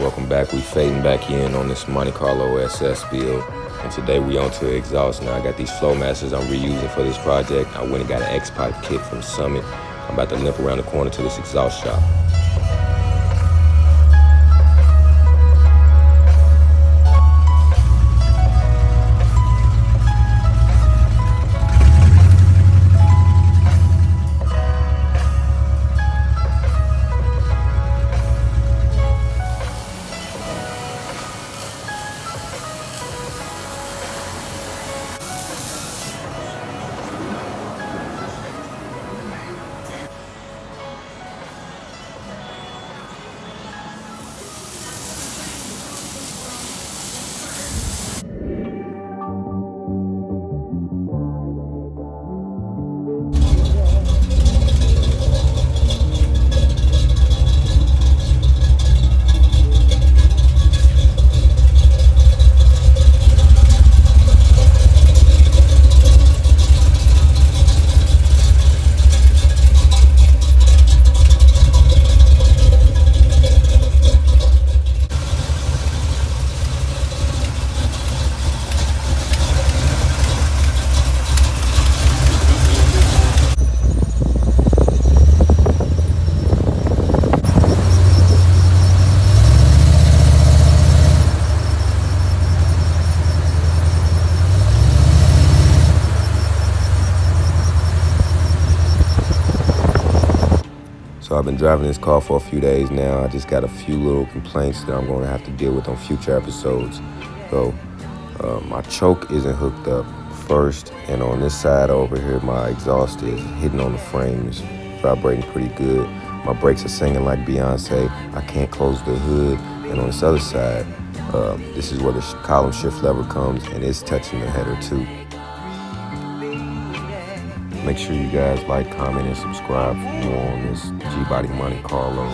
welcome back. We fading back in on this Monte Carlo SS build. And today we on to exhaust. Now I got these flowmasters I'm reusing for this project. I went and got an X-pipe kit from Summit. I'm about to limp around the corner to this exhaust shop. So I've been driving this car for a few days now. I just got a few little complaints that I'm going to have to deal with on future episodes. So my choke isn't hooked up first, and on this side over here, my exhaust is hitting on the frame. It's vibrating pretty good. My brakes are singing like Beyonce. I can't close the hood. And on this other side, this is where the column shift lever comes, and it's touching the header too. Make sure you guys like, comment, and subscribe for more on this G-Body Monte Carlo.